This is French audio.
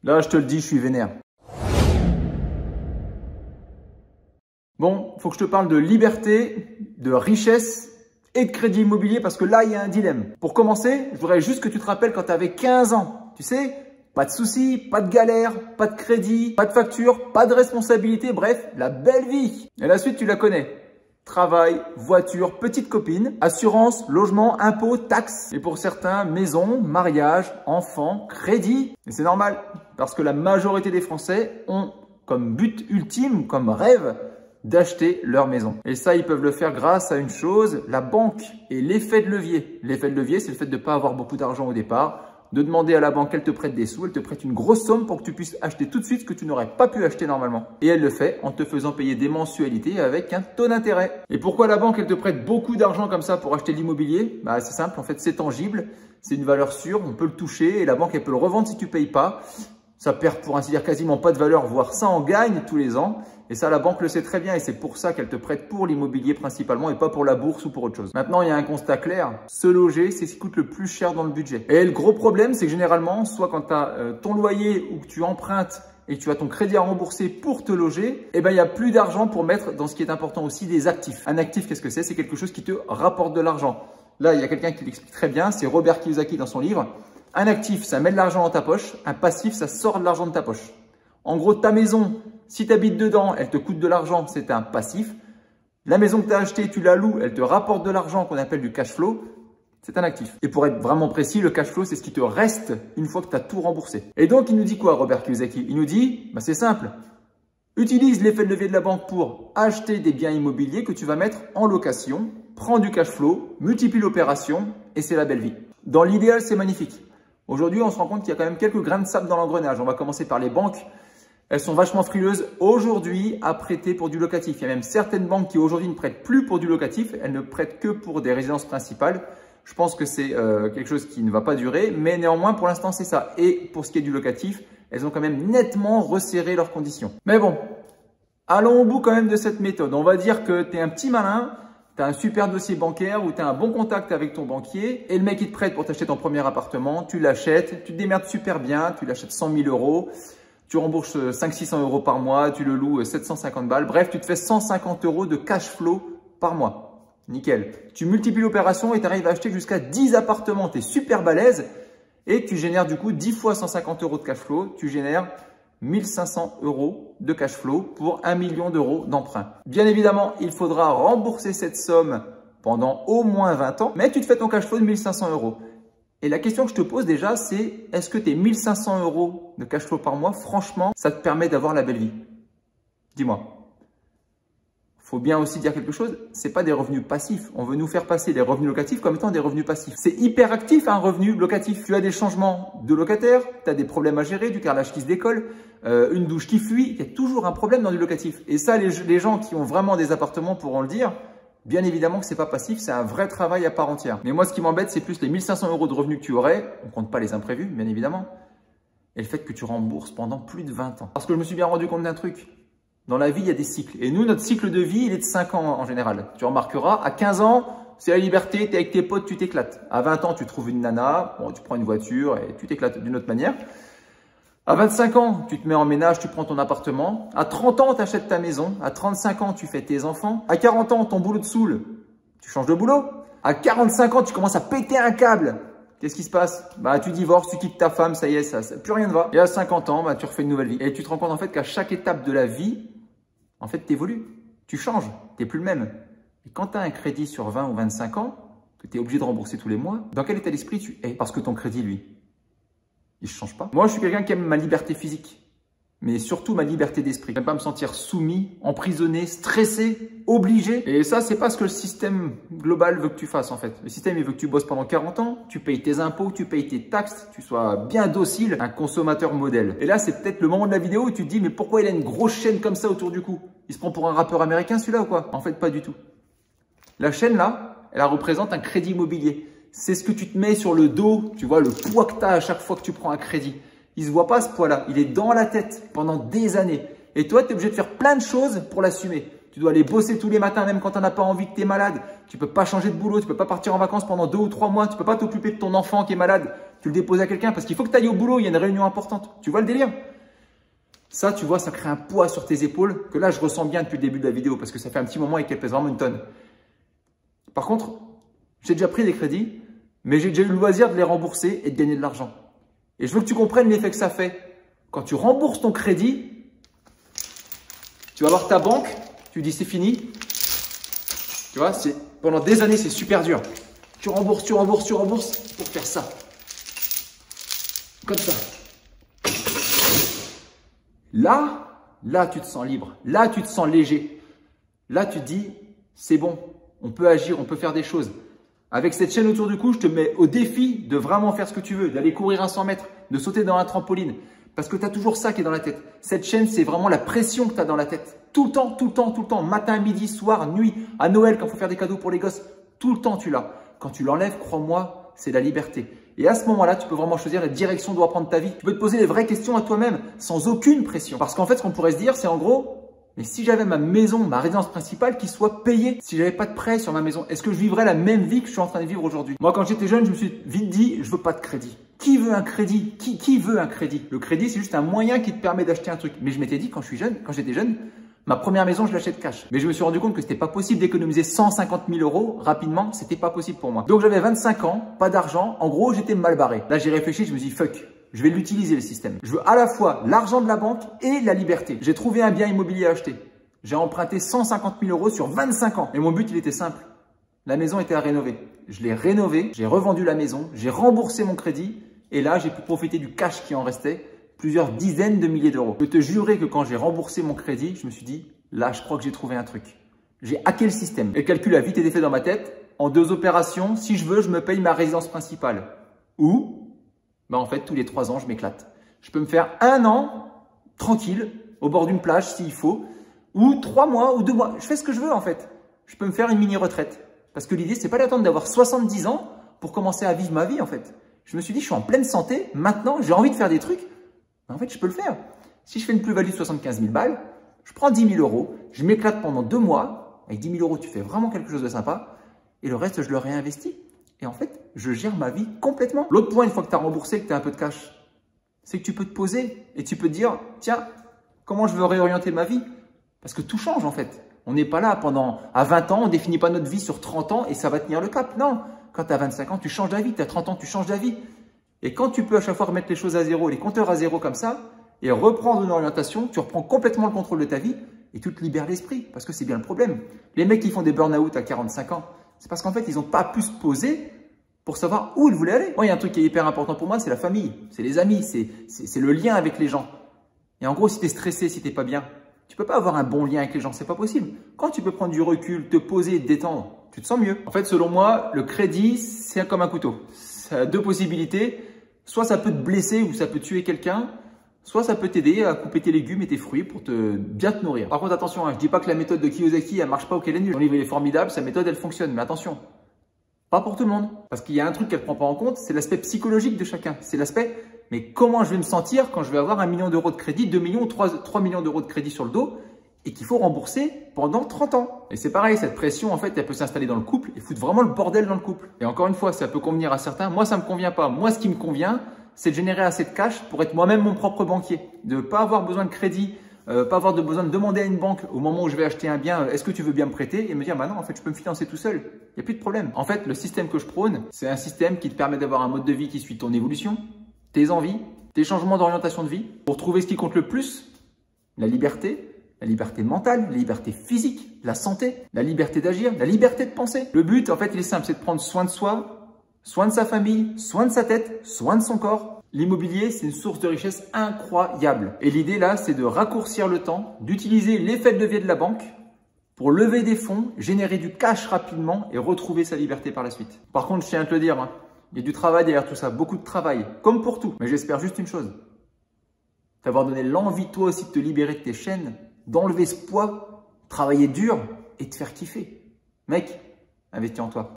Là, je te le dis, je suis vénère. Bon, faut que je te parle de liberté, de richesse et de crédit immobilier parce que là, il y a un dilemme. Pour commencer, je voudrais juste que tu te rappelles quand tu avais 15 ans. Tu sais, pas de soucis, pas de galère, pas de crédit, pas de facture, pas de responsabilité, bref, la belle vie. Et la suite, tu la connais. Travail, voiture, petite copine, assurance, logement, impôts, taxes. Et pour certains, maison, mariage, enfants, crédit. Et c'est normal parce que la majorité des Français ont comme but ultime, comme rêve, d'acheter leur maison. Et ça, ils peuvent le faire grâce à une chose, la banque et l'effet de levier. L'effet de levier, c'est le fait de ne pas avoir beaucoup d'argent au départ, de demander à la banque qu'elle te prête des sous, elle te prête une grosse somme pour que tu puisses acheter tout de suite ce que tu n'aurais pas pu acheter normalement. Et elle le fait en te faisant payer des mensualités avec un taux d'intérêt. Et pourquoi la banque, elle te prête beaucoup d'argent comme ça pour acheter l'immobilier? Bah, c'est simple, en fait, c'est tangible, c'est une valeur sûre, on peut le toucher et la banque, elle peut le revendre si tu ne payes pas. Ça perd pour ainsi dire quasiment pas de valeur, voire ça en gagne tous les ans. Et ça, la banque le sait très bien et c'est pour ça qu'elle te prête pour l'immobilier principalement et pas pour la bourse ou pour autre chose. Maintenant, il y a un constat clair. Se loger, c'est ce qui coûte le plus cher dans le budget. Et le gros problème, c'est que généralement, soit quand tu as ton loyer ou que tu empruntes et que tu as ton crédit à rembourser pour te loger, eh ben, il n'y a plus d'argent pour mettre dans ce qui est important aussi, des actifs. Un actif, qu'est-ce que c'est? C'est quelque chose qui te rapporte de l'argent. Là, il y a quelqu'un qui l'explique très bien. C'est Robert Kiyosaki dans son livre. Un actif, ça met de l'argent dans ta poche. Un passif, ça sort de l'argent de ta poche. En gros, ta maison, si tu habites dedans, elle te coûte de l'argent, c'est un passif. La maison que tu as achetée, tu la loues, elle te rapporte de l'argent qu'on appelle du cash flow. C'est un actif. Et pour être vraiment précis, le cash flow, c'est ce qui te reste une fois que tu as tout remboursé. Et donc, il nous dit quoi, Robert Kiyosaki? Il nous dit, bah, c'est simple. Utilise l'effet de levier de la banque pour acheter des biens immobiliers que tu vas mettre en location. Prends du cash flow, multiplie l'opération et c'est la belle vie. Dans l'idéal, c'est magnifique. Aujourd'hui, on se rend compte qu'il y a quand même quelques grains de sable dans l'engrenage. On va commencer par les banques. Elles sont vachement frileuses aujourd'hui à prêter pour du locatif. Il y a même certaines banques qui aujourd'hui ne prêtent plus pour du locatif. Elles ne prêtent que pour des résidences principales. Je pense que c'est quelque chose qui ne va pas durer. Mais néanmoins, pour l'instant, c'est ça. Et pour ce qui est du locatif, elles ont quand même nettement resserré leurs conditions. Mais bon, allons au bout quand même de cette méthode. On va dire que tu es un petit malin. Tu as un super dossier bancaire ou tu as un bon contact avec ton banquier et le mec, il te prête pour t'acheter ton premier appartement. Tu l'achètes, tu te démerdes super bien, tu l'achètes 100 000 euros. Tu rembourses 500-600 euros par mois, tu le loues 750 balles. Bref, tu te fais 150 euros de cash flow par mois. Nickel. Tu multiplies l'opération et tu arrives à acheter jusqu'à 10 appartements. Tu es super balèze et tu génères du coup 10 fois 150 euros de cash flow. Tu génères 1500 euros de cash flow pour 1 million d'euros d'emprunt. Bien évidemment, il faudra rembourser cette somme pendant au moins 20 ans, mais tu te fais ton cash flow de 1500 euros. Et la question que je te pose déjà, c'est est-ce que tes 1500 euros de cash flow par mois, franchement, ça te permet d'avoir la belle vie? Dis-moi. Faut bien aussi dire quelque chose, c'est pas des revenus passifs. On veut nous faire passer les revenus locatifs comme étant des revenus passifs. C'est hyper actif un revenu locatif. Tu as des changements de locataire, tu as des problèmes à gérer, du carrelage qui se décolle, une douche qui fuit. Il y a toujours un problème dans du locatif. Et ça, les gens qui ont vraiment des appartements pourront le dire. Bien évidemment que c'est pas passif, c'est un vrai travail à part entière. Mais moi, ce qui m'embête, c'est plus les 1500 euros de revenus que tu aurais. On compte pas les imprévus, bien évidemment. Et le fait que tu rembourses pendant plus de 20 ans. Parce que je me suis bien rendu compte d'un truc. Dans la vie, il y a des cycles. Et nous, notre cycle de vie, il est de 5 ans en général. Tu remarqueras, à 15 ans, c'est la liberté, tu es avec tes potes, tu t'éclates. À 20 ans, tu trouves une nana, bon, tu prends une voiture et tu t'éclates d'une autre manière. À 25 ans, tu te mets en ménage, tu prends ton appartement. À 30 ans, tu achètes ta maison. À 35 ans, tu fais tes enfants. À 40 ans, ton boulot te saoule, tu changes de boulot. À 45 ans, tu commences à péter un câble. Qu'est-ce qui se passe? Bah, tu divorces, tu quittes ta femme, ça y est, ça plus rien ne va. Et à 50 ans, bah, tu refais une nouvelle vie. Et tu te rends compte en fait qu'à chaque étape de la vie, en fait, tu évolues, tu changes, tu n'es plus le même. Et quand tu as un crédit sur 20 ou 25 ans, que tu es obligé de rembourser tous les mois, dans quel état d'esprit tu es? Parce que ton crédit, lui, il ne change pas. Moi, je suis quelqu'un qui aime ma liberté physique, mais surtout ma liberté d'esprit. Je n'aime pas me sentir soumis, emprisonné, stressé, obligé. Et ça, c'est pas ce que le système global veut que tu fasses en fait. Le système, il veut que tu bosses pendant 40 ans, tu payes tes impôts, tu payes tes taxes, tu sois bien docile, un consommateur modèle. Et là, c'est peut-être le moment de la vidéo où tu te dis, mais pourquoi il a une grosse chaîne comme ça autour du cou? Il se prend pour un rappeur américain celui-là ou quoi? En fait, pas du tout. La chaîne là, elle représente un crédit immobilier. C'est ce que tu te mets sur le dos, tu vois, le poids que tu as à chaque fois que tu prends un crédit. Il se voit pas ce poids-là, il est dans la tête pendant des années. Et toi, tu es obligé de faire plein de choses pour l'assumer. Tu dois aller bosser tous les matins, même quand tu n'en as pas envie, que tu es malade. Tu peux pas changer de boulot, tu peux pas partir en vacances pendant 2 ou 3 mois, tu peux pas t'occuper de ton enfant qui est malade. Tu le déposes à quelqu'un parce qu'il faut que tu ailles au boulot, il y a une réunion importante. Tu vois le délire? Ça, tu vois, ça crée un poids sur tes épaules que là, je ressens bien depuis le début de la vidéo parce que ça fait un petit moment et qu'elle pèse vraiment une tonne. Par contre, j'ai déjà pris des crédits, mais j'ai déjà eu le loisir de les rembourser et de gagner de l'argent. Et je veux que tu comprennes l'effet que ça fait. Quand tu rembourses ton crédit, tu vas voir ta banque, tu dis c'est fini. Tu vois, pendant des années, c'est super dur. Tu rembourses pour faire ça. Comme ça. Là, tu te sens libre. Là, tu te sens léger. Là, tu te dis, c'est bon, on peut agir, on peut faire des choses. Avec cette chaîne autour du cou, je te mets au défi de vraiment faire ce que tu veux, d'aller courir un 100 mètres, de sauter dans un trampoline. Parce que tu as toujours ça qui est dans la tête. Cette chaîne, c'est vraiment la pression que tu as dans la tête. Tout le temps, matin, midi, soir, nuit, à Noël, quand il faut faire des cadeaux pour les gosses. Tout le temps, tu l'as. Quand tu l'enlèves, crois-moi, c'est la liberté. Et à ce moment-là, tu peux vraiment choisir la direction doit prendre ta vie. Tu peux te poser les vraies questions à toi-même, sans aucune pression. Parce qu'en fait, ce qu'on pourrait se dire, c'est en gros, mais si j'avais ma maison, ma résidence principale qui soit payée, si j'avais pas de prêt sur ma maison, est-ce que je vivrais la même vie que je suis en train de vivre aujourd'hui? Moi, quand j'étais jeune, je me suis vite dit, je veux pas de crédit. Qui veut un crédit? Qui veut un crédit? Le crédit, c'est juste un moyen qui te permet d'acheter un truc. Mais je m'étais dit, quand j'étais jeune, ma première maison, je l'achète cash. Mais je me suis rendu compte que c'était pas possible d'économiser 150 000 € rapidement. C'était pas possible pour moi. Donc, j'avais 25 ans, pas d'argent. En gros, j'étais mal barré. Là, j'ai réfléchi, je me suis dit, fuck. Je vais l'utiliser, le système. Je veux à la fois l'argent de la banque et la liberté. J'ai trouvé un bien immobilier à acheter. J'ai emprunté 150 000 € sur 25 ans. Et mon but, il était simple. La maison était à rénover. Je l'ai rénovée, j'ai revendu la maison, j'ai remboursé mon crédit. Et là, j'ai pu profiter du cash qui en restait, plusieurs dizaines de milliers d'euros. Je peux te jurer que quand j'ai remboursé mon crédit, je me suis dit, là, je crois que j'ai trouvé un truc. J'ai hacké le système. Et le calcul a vite été fait dans ma tête. En 2 opérations, si je veux, je me paye ma résidence principale. Ou, en fait, tous les 3 ans, je m'éclate. Je peux me faire 1 an, tranquille, au bord d'une plage, s'il faut. Ou 3 mois, ou 2 mois. Je fais ce que je veux, en fait. Je peux me faire une mini-retraite. Parce que l'idée, c'est pas d'attendre d'avoir 70 ans pour commencer à vivre ma vie, en fait. Je me suis dit, je suis en pleine santé. Maintenant, j'ai envie de faire des trucs. En fait, je peux le faire. Si je fais une plus-value de 75 000 balles, je prends 10 000 €, je m'éclate pendant 2 mois. Avec 10 000 €, tu fais vraiment quelque chose de sympa. Et le reste, je le réinvestis. Et en fait, je gère ma vie complètement. L'autre point, une fois que tu as remboursé, que tu as un peu de cash, c'est que tu peux te poser et tu peux te dire, tiens, comment je veux réorienter ma vie? Parce que tout change, en fait. On n'est pas là à 20 ans, on ne définit pas notre vie sur 30 ans et ça va tenir le cap. Non, quand tu as 25 ans, tu changes d'avis. Tu as 30 ans, tu changes d'avis. Et quand tu peux à chaque fois remettre les choses à zéro, les compteurs à zéro comme ça, et reprendre une orientation, tu reprends complètement le contrôle de ta vie et tu te libères l'esprit. Parce que c'est bien le problème. Les mecs qui font des burn-out à 45 ans, c'est parce qu'en fait, ils n'ont pas pu se poser pour savoir où ils voulaient aller. Moi, il y a un truc qui est hyper important pour moi, c'est la famille, c'est les amis, c'est le lien avec les gens. Et en gros, si tu es stressé, si tu n'es pas bien, tu peux pas avoir un bon lien avec les gens, c'est pas possible. Quand tu peux prendre du recul, te poser, te détendre, tu te sens mieux. En fait, selon moi, le crédit, c'est comme un couteau. Ça a 2 possibilités. Soit ça peut te blesser ou ça peut tuer quelqu'un, soit ça peut t'aider à couper tes légumes et tes fruits pour bien te nourrir. Par contre, attention, je dis pas que la méthode de Kiyosaki, elle marche pas ou qu'elle est nulle. Son livre est formidable, sa méthode, elle fonctionne. Mais attention, pas pour tout le monde. Parce qu'il y a un truc qu'elle prend pas en compte, c'est l'aspect psychologique de chacun. C'est l'aspect, mais comment je vais me sentir quand je vais avoir 1 million d'euros de crédit, 2 millions, 3 millions d'euros de crédit sur le dos et qu'il faut rembourser pendant 30 ans. Et c'est pareil, cette pression, en fait, elle peut s'installer dans le couple et foutre vraiment le bordel dans le couple. Et encore une fois, ça peut convenir à certains. Moi, ça me convient pas. Moi, ce qui me convient, c'est de générer assez de cash pour être moi-même mon propre banquier. De ne pas avoir besoin de crédit, pas avoir besoin de demander à une banque au moment où je vais acheter un bien, est-ce que tu veux bien me prêter? Et me dire, bah non, en fait, je peux me financer tout seul. Il n'y a plus de problème. En fait, le système que je prône, c'est un système qui te permet d'avoir un mode de vie qui suit ton évolution, tes envies, tes changements d'orientation de vie. Pour trouver ce qui compte le plus, la liberté mentale, la liberté physique, la santé, la liberté d'agir, la liberté de penser. Le but, en fait, il est simple, c'est de prendre soin de soi, soin de sa famille, soin de sa tête, soin de son corps. L'immobilier, c'est une source de richesse incroyable. Et l'idée là, c'est de raccourcir le temps, d'utiliser l'effet de levier de la banque pour lever des fonds, générer du cash rapidement et retrouver sa liberté par la suite. Par contre, je tiens à te le dire, il y a du travail derrière tout ça, beaucoup de travail, comme pour tout. Mais j'espère juste une chose, t'avoir donné l'envie toi aussi de te libérer de tes chaînes, d'enlever ce poids, travailler dur et de te faire kiffer. Mec, investis en toi.